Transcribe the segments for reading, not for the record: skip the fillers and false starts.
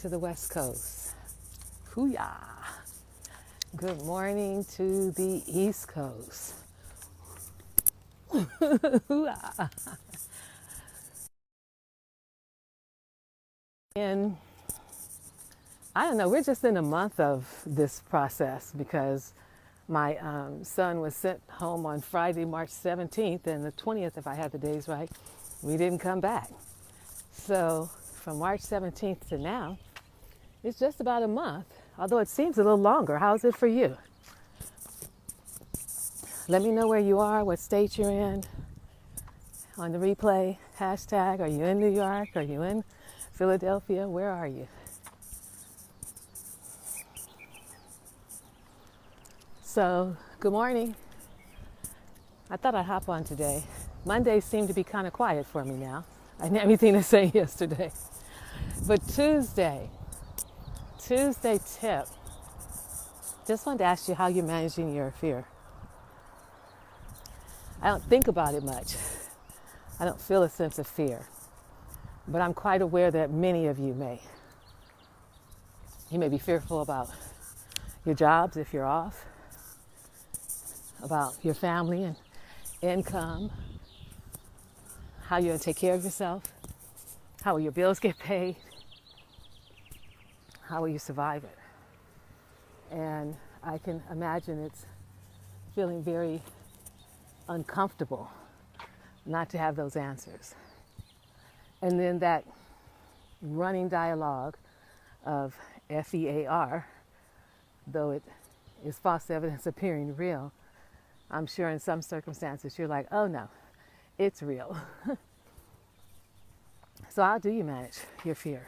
to the West Coast. Hoo-yah. Good morning to the East Coast. Hoo-yah. And I don't know, we're just in a month of this process because my son was sent home on Friday, March 17th, and the 20th, if I had the days right, we didn't come back. So from March 17th to now, it's just about a month, although it seems a little longer. How's it for you? Let me know where you are, what state you're in on the replay. Hashtag, are you in New York? Are you in Philadelphia? Where are you? So, good morning. I thought I'd hop on today. Mondays seem to be kind of quiet for me now. I didn't have anything to say yesterday. But Tuesday tip. Just wanted to ask you how you're managing your fear. I don't think about it much. I don't feel a sense of fear. But I'm quite aware that many of you may. You may be fearful about your jobs if you're off, about your family and income, how you're going to take care of yourself, how will your bills get paid, how will you survive it. And I can imagine it's feeling very uncomfortable not to have those answers. And then that running dialogue of FEAR, though it is false evidence appearing real, I'm sure in some circumstances you're like, oh no, it's real. So how do you manage your fear?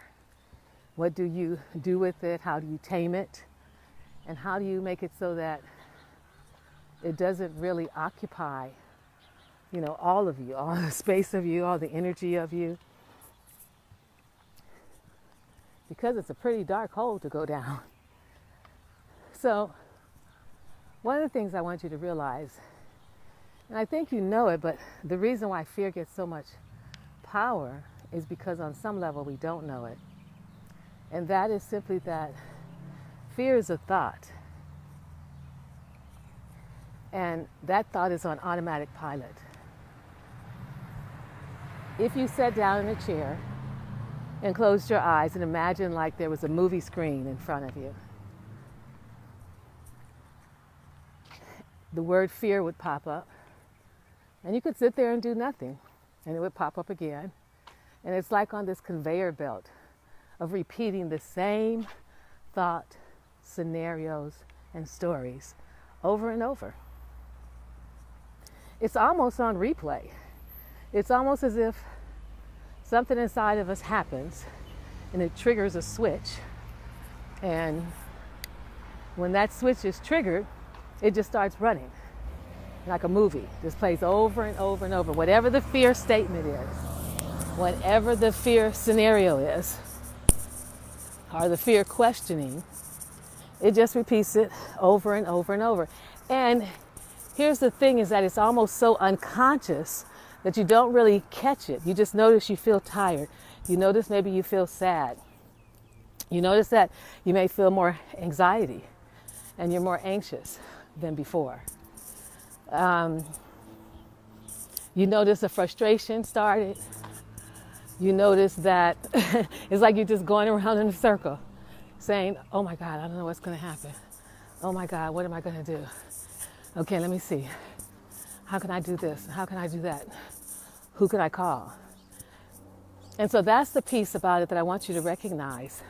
What do you do with it? How do you tame it? And how do you make it so that it doesn't really occupy, all of you, all the space of you, all the energy of you? Because it's a pretty dark hole to go down. So one of the things I want you to realize, and I think you know it, but the reason why fear gets so much power is because on some level we don't know it. And that is simply that fear is a thought. And that thought is on automatic pilot. If you sat down in a chair and closed your eyes and imagined like there was a movie screen in front of you, the word fear would pop up, and you could sit there and do nothing, and it would pop up again. And it's like on this conveyor belt of repeating the same thought, scenarios, and stories over and over. It's almost on replay. It's almost as if something inside of us happens and it triggers a switch. And when that switch is triggered, it just starts running like a movie. Just plays over and over and over. Whatever the fear statement is, whatever the fear scenario is, or the fear questioning, it just repeats it over and over and over. And here's the thing is that it's almost so unconscious that you don't really catch it. You just notice you feel tired. You notice maybe you feel sad. You notice that you may feel more anxiety and you're more anxious than before. You notice the frustration started. You notice that it's like you're just going around in a circle saying, oh my God, I don't know what's going to happen. Oh my God, what am I going to do? Okay, let me see. How can I do this? How can I do that? Who can I call? And so that's the piece about it that I want you to recognize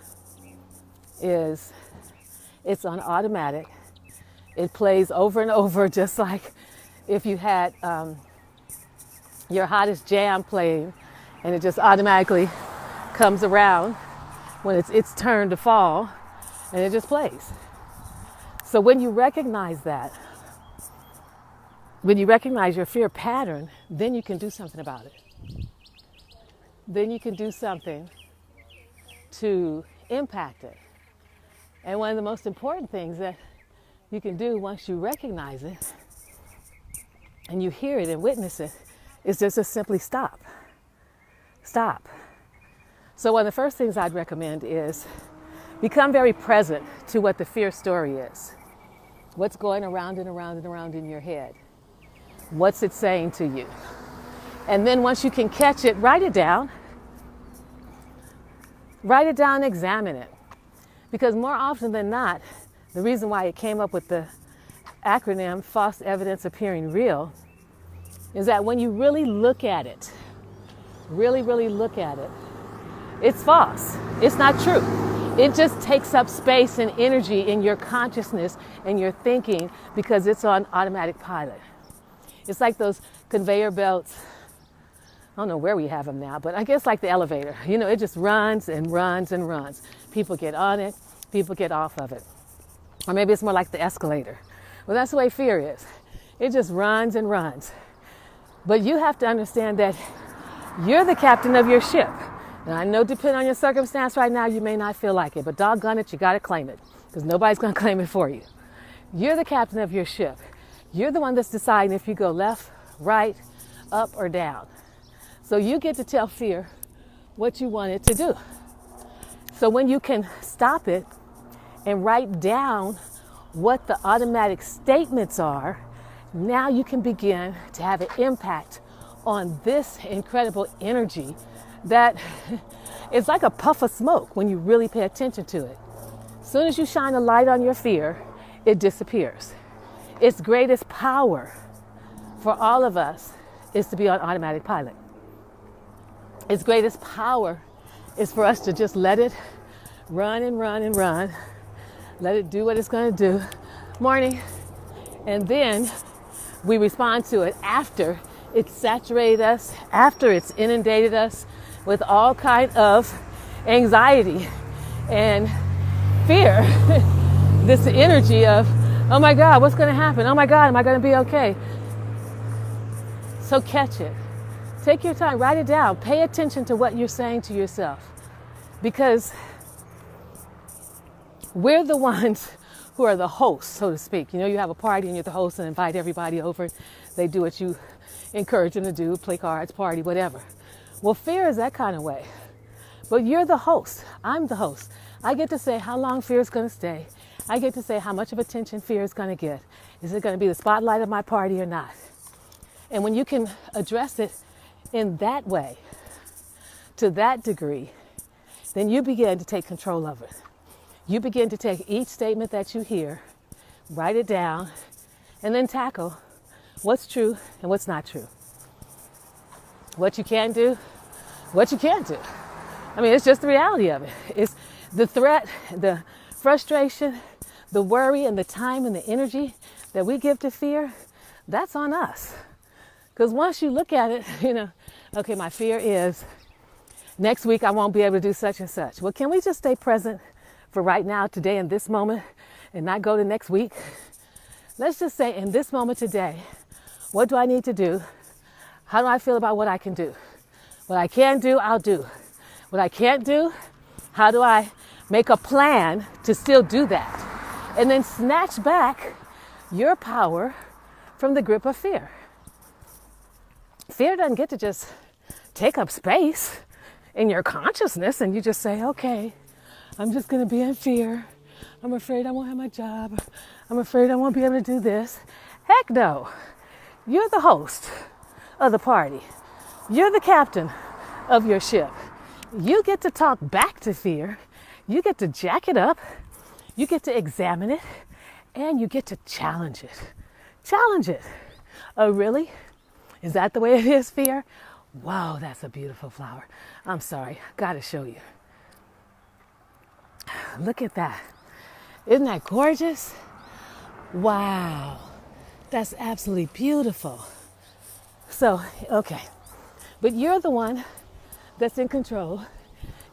is it's on automatic. It plays over and over, just like if you had your hottest jam playing and it just automatically comes around when it's its turn to fall and it just plays. So when you recognize that, when you recognize your fear pattern, then you can do something about it. Then you can do something to impact it. And one of the most important things that you can do once you recognize it and you hear it and witness it is just to simply stop. Stop. So one of the first things I'd recommend is Become very present to what the fear story is. What's going around and around and around in your head? What's it saying to you? And then once you can catch it, write it down. Write it down, examine it. Because more often than not, the reason why it came up with the acronym false evidence appearing real is that when you really look at it, really look at it, it's false. It's not true. It just takes up space and energy in your consciousness and your thinking because it's on automatic pilot. It's like those conveyor belts. I don't know where we have them now, but I guess like the elevator. You know, it just runs and runs and runs. People get on it, people get off of it. Or maybe it's more like the escalator. Well, that's the way fear is. It just runs and runs. But you have to understand that you're the captain of your ship. And I know depending on your circumstance right now, you may not feel like it, but doggone it, you got to claim it because nobody's going to claim it for you. You're the captain of your ship. You're the one that's deciding if you go left, right, up, or down. So you get to tell fear what you want it to do. So when you can stop it and write down what the automatic statements are, now you can begin to have an impact on this incredible energy that is like a puff of smoke when you really pay attention to it. As soon as you shine a light on your fear, it disappears. Its greatest power for all of us is to be on automatic pilot. Its greatest power is for us to just let it run and run and run. Let it do what it's going to do. Morning. And then we respond to it after it's saturated us, after it's inundated us with all kind of anxiety and fear. This energy of, oh my God, what's going to happen? Oh my God, am I going to be okay? So catch it. Take your time, write it down. Pay attention to what you're saying to yourself. Because we're the ones who are the hosts, so to speak. You know, you have a party and you're the host and invite everybody over. They do what you encourage them to do, play cards, party, whatever. Well, fear is that kind of way. But you're the host. I'm the host. I get to say how long fear is going to stay. I get to say how much of attention fear is going to get. Is it going to be the spotlight of my party or not? And when you can address it in that way, to that degree, then you begin to take control of it. You begin to take each statement that you hear, write it down, and then tackle what's true and what's not true. What you can do, what you can't do. I mean, it's just the reality of it. It's the threat, the frustration, the worry, and the time and the energy that we give to fear, that's on us. Because once you look at it, you know, okay, my fear is next week I won't be able to do such and such. Well, can we just stay present for right now, today, in this moment, and not go to next week? Let's just say in this moment today, what do I need to do? How do I feel about what I can do? What I can do, I'll do. What I can't do, how do I make a plan to still do that? And then snatch back your power from the grip of fear. Fear doesn't get to just take up space in your consciousness and you just say, okay, I'm just going to be in fear. I'm afraid I won't have my job. I'm afraid I won't be able to do this. Heck no. You're the host of the party. You're the captain of your ship. You get to talk back to fear. You get to jack it up. You get to examine it. And you get to challenge it. Challenge it. Oh, really? Is that the way it is, fear? Wow, that's a beautiful flower. I'm sorry. Got to show you. Look at that. Isn't that gorgeous? Wow. That's absolutely beautiful. So, okay. But you're the one that's in control.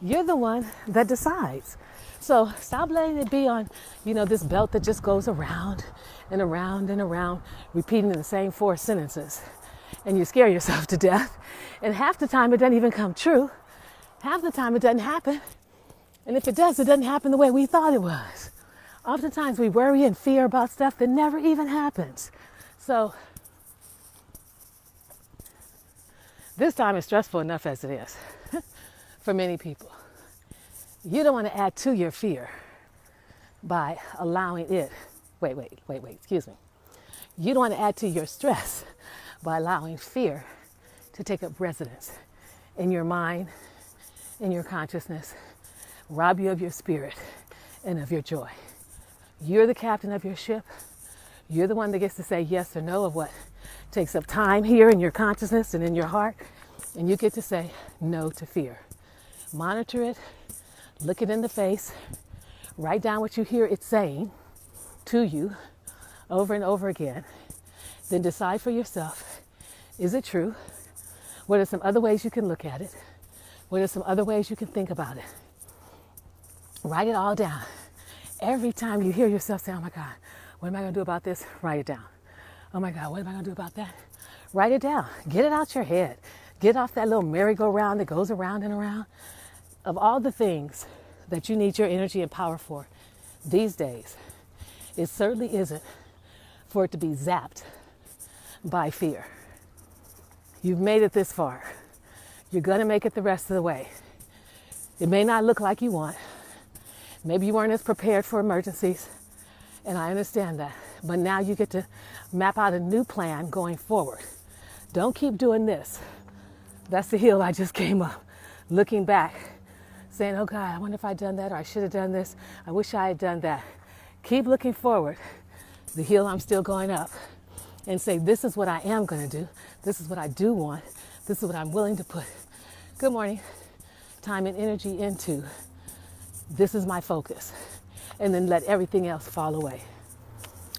You're the one that decides. So stop letting it be on, this belt that just goes around and around and around, repeating the same 4 sentences. And you scare yourself to death. And half the time it doesn't even come true. Half the time it doesn't happen. And if it does, it doesn't happen the way we thought it was. Oftentimes we worry and fear about stuff that never even happens. So this time is stressful enough as it is for many people. You don't want to add to your fear by allowing it. Excuse me. You don't want to add to your stress by allowing fear to take up residence in your mind, in your consciousness, rob you of your spirit and of your joy. You're the captain of your ship. You're the one that gets to say yes or no of what takes up time here in your consciousness and in your heart. And you get to say no to fear. Monitor it, look it in the face, write down what you hear it saying to you over and over again. Then decide for yourself, is it true? What are some other ways you can look at it? What are some other ways you can think about it? Write it all down. Every time you hear yourself say, oh my God, what am I going to do about this? Write it down. Oh my God, what am I going to do about that? Write it down. Get it out your head. Get off that little merry-go-round that goes around and around. Of all the things that you need your energy and power for these days, it certainly isn't for it to be zapped by fear. You've made it this far. You're going to make it the rest of the way. It may not look like you want. Maybe you weren't as prepared for emergencies, and I understand that. But now you get to map out a new plan going forward. Don't keep doing this. That's the hill I just came up, looking back, saying, oh God, I wonder if I'd done that, or I should have done this. I wish I had done that. Keep looking forward, the hill I'm still going up, and say, this is what I am going to do. This is what I do want. This is what I'm willing to put. Good morning. Time and energy into. This is my focus. And then let everything else fall away.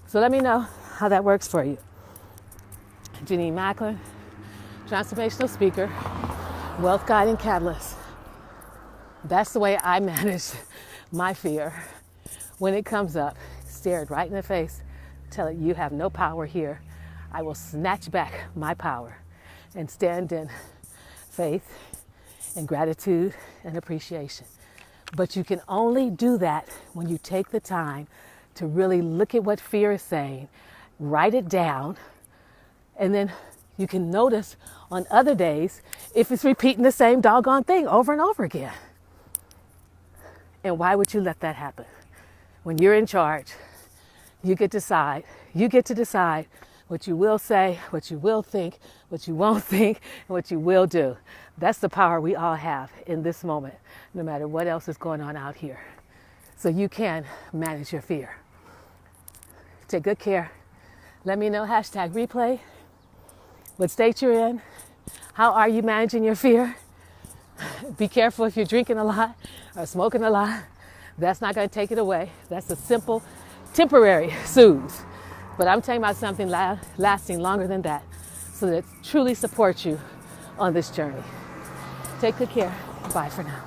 So let me know how that works for you. Janine Macklin, transformational speaker, wealth guiding catalyst. That's the way I manage my fear. When it comes up, stare it right in the face, tell it you have no power here. I will snatch back my power and stand in faith and gratitude and appreciation. But you can only do that when you take the time to really look at what fear is saying, write it down, and then you can notice on other days if it's repeating the same doggone thing over and over again. And why would you let that happen? When you're in charge, you get to decide what you will say, what you will think, what you won't think, and what you will do. That's the power we all have in this moment, no matter what else is going on out here. So you can manage your fear. Take good care. Let me know, #replay, what state you're in. How are you managing your fear? Be careful if you're drinking a lot or smoking a lot. That's not going to take it away. That's a simple, temporary soothe. But I'm talking about something lasting longer than that, so that it truly supports you on this journey. Take good care. Bye for now.